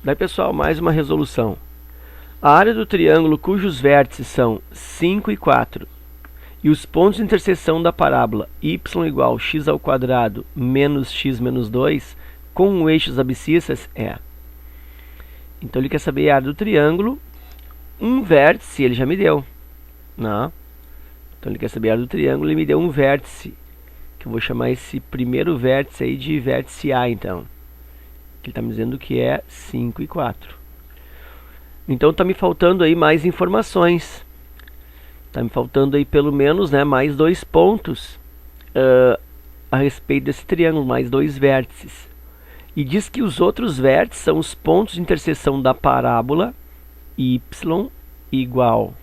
Daí, pessoal, mais uma resolução. A área do triângulo cujos vértices são 5 e 4 e os pontos de interseção da parábola y igual x ao quadrado menos x menos 2 com o eixo das abscissas é. Então ele quer saber a área do triângulo. Um vértice ele já me deu. Não. Então ele quer saber a área do triângulo, ele me deu um vértice, que eu vou chamar esse primeiro vértice aí de vértice A, então. Que ele está me dizendo que é 5 e 4. Então está me faltando aí mais informações. Está me faltando aí pelo menos, né, mais 2 pontos a respeito desse triângulo, mais 2 vértices. E diz que os outros vértices são os pontos de interseção da parábola y igual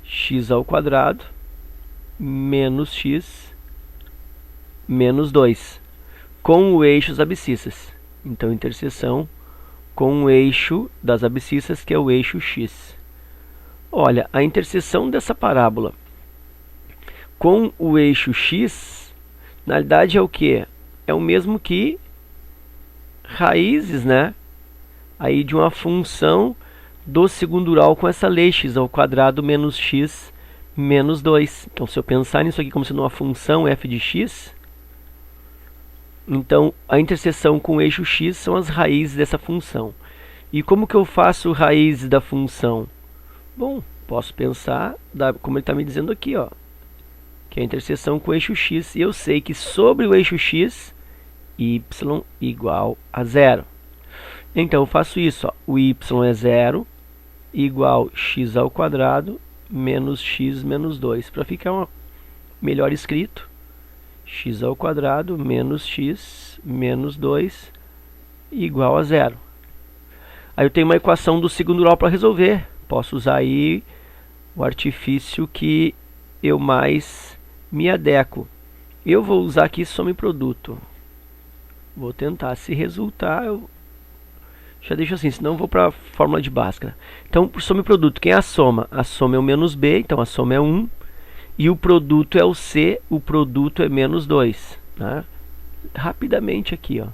x ao quadrado menos x menos 2 com o eixo das abscissas. Então, interseção com o eixo das abscissas, que é o eixo x. Olha, a interseção dessa parábola com o eixo x, na realidade é o que? É o mesmo que raízes, né? Aí de uma função do segundo grau com essa lei x ao quadrado menos x menos 2. Então, se eu pensar nisso aqui como sendo uma função f de x, então a interseção com o eixo x são as raízes dessa função. E como que eu faço raízes da função? Bom, posso pensar como ele está me dizendo aqui, ó, que é a interseção com o eixo x. E eu sei que sobre o eixo x, y igual a 0. Então eu faço isso, ó, o y é 0 igual x ao quadrado menos x menos 2. Para ficar melhor escrito, x ao quadrado menos x menos 2 igual a 0. Aí eu tenho uma equação do segundo grau para resolver. Posso usar aí o artifício que eu mais me adequo. Eu vou usar aqui soma e produto. Vou tentar. Se resultar, eu já deixo assim, senão eu vou para a fórmula de Bhaskara. Então, por soma e produto, quem é a soma? A soma é o menos b, então a soma é 1. E o produto é o c, o produto é menos 2. Né? Rapidamente aqui, ó.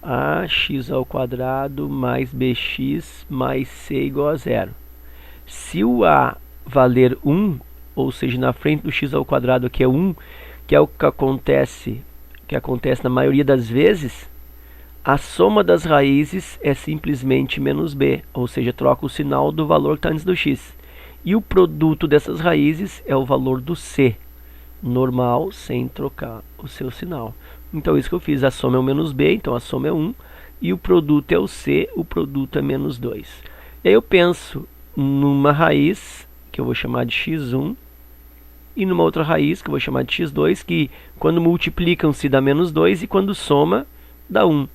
Ax ao quadrado mais bx mais c igual a 0. Se o a valer 1, ou seja, na frente do x ao quadrado aqui é 1, que é o que acontece na maioria das vezes, a soma das raízes é simplesmente menos b, ou seja, troca o sinal do valor que está antes do x. E o produto dessas raízes é o valor do c, normal, sem trocar o seu sinal. Então, isso que eu fiz, a soma é o menos b, então a soma é 1, e o produto é o c, o produto é menos 2. E aí eu penso numa raiz, que eu vou chamar de x1, e numa outra raiz, que eu vou chamar de x2, que quando multiplicam-se dá menos 2, e quando soma, dá 1.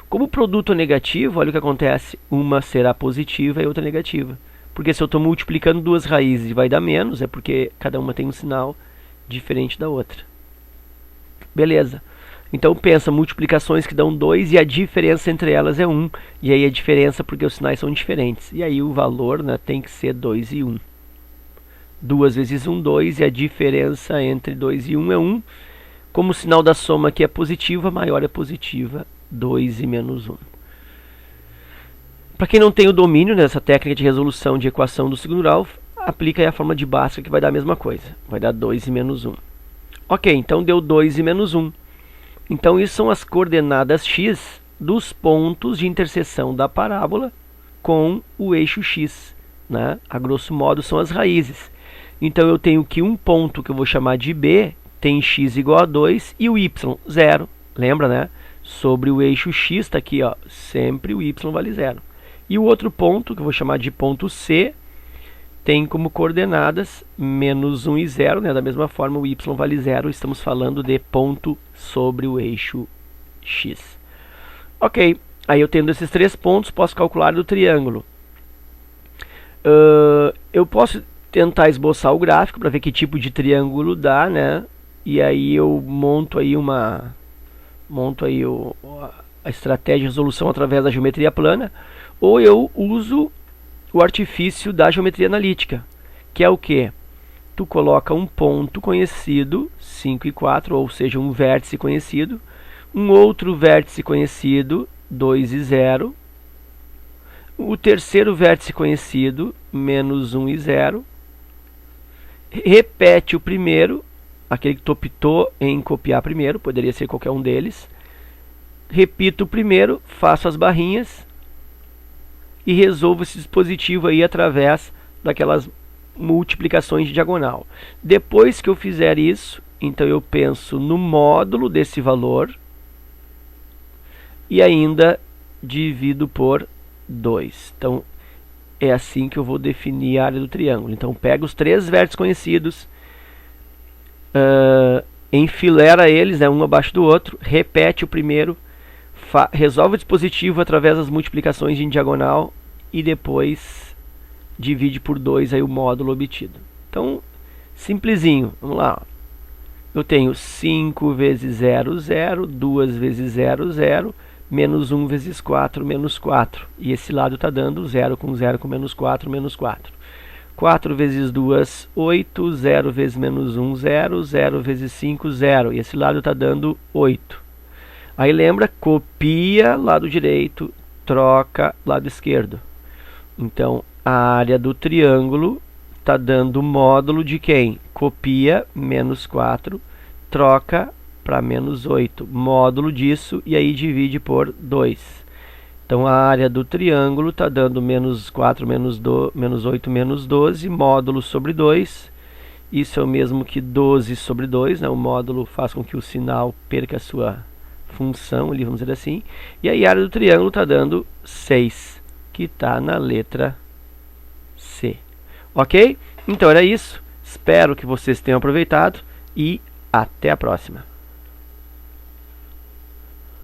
Como o produto é negativo, olha o que acontece. Uma será positiva e outra negativa. Porque se eu estou multiplicando duas raízes e vai dar menos, é porque cada uma tem um sinal diferente da outra. Beleza. Então pensa, multiplicações que dão 2 e a diferença entre elas é 1. E aí a diferença porque os sinais são diferentes. E aí o valor, né, tem que ser 2 e 1. 2 vezes 1, 2, e a diferença entre 2 e 1 é 1. Como o sinal da soma aqui é positivo, a maior é positiva, 2 e menos 1. Para quem não tem o domínio nessa técnica de resolução de equação do segundo grau, aplica aí a forma de Bhaskara, que vai dar a mesma coisa. Vai dar 2 e menos 1. Ok, então deu 2 e menos 1. Então isso são as coordenadas x dos pontos de interseção da parábola com o eixo x. Né? A grosso modo são as raízes. Então eu tenho que um ponto que eu vou chamar de b tem x igual a 2 e o y 0. Lembra, né? Sobre o eixo x está aqui, ó, sempre o y vale 0. E o outro ponto, que eu vou chamar de ponto C, tem como coordenadas menos 1 e 0, né? Da mesma forma o y vale 0, estamos falando de ponto sobre o eixo x. Ok, aí eu tendo esses 3 pontos, posso calcular do triângulo. Eu posso tentar esboçar o gráfico para ver que tipo de triângulo dá, né? E aí eu monto aí a estratégia de resolução através da geometria plana, ou eu uso o artifício da geometria analítica, que é o que? Tu coloca um ponto conhecido, 5 e 4, ou seja, um vértice conhecido, um outro vértice conhecido, 2 e 0, o terceiro vértice conhecido, menos 1 e 0. Repete o primeiro, aquele que tu optou em copiar primeiro, poderia ser qualquer um deles. Repito o primeiro, faço as barrinhas e resolvo esse dispositivo aí através daquelas multiplicações de diagonal. Depois que eu fizer isso, então eu penso no módulo desse valor e ainda divido por 2. Então, é assim que eu vou definir a área do triângulo. Então, pega os três vértices conhecidos, enfilera eles, né, um abaixo do outro, repete o primeiro, resolve o dispositivo através das multiplicações em diagonal e depois divide por 2 aí o módulo obtido. Então, simplesinho. Vamos lá. Eu tenho 5 vezes 0, 0, 2 vezes 0, 0, menos 1 vezes 4, menos 4. E esse lado está dando 0 com menos 4, menos 4. 4 vezes 2, 8, 0 vezes menos 1, 0, 0 vezes 5, 0. E esse lado está dando 8. Aí lembra, copia lado direito, troca lado esquerdo. Então, a área do triângulo está dando módulo de quem? Copia, menos 4, troca para menos 8. Módulo disso, e aí divide por 2. Então, a área do triângulo está dando menos 4, menos 8, menos 12, módulo sobre 2. Isso é o mesmo que 12 sobre 2, né? O módulo faz com que o sinal perca a sua função, ali, vamos dizer assim. E aí a área do triângulo está dando 6, que está na letra C. Ok? Então era isso. Espero que vocês tenham aproveitado e até a próxima.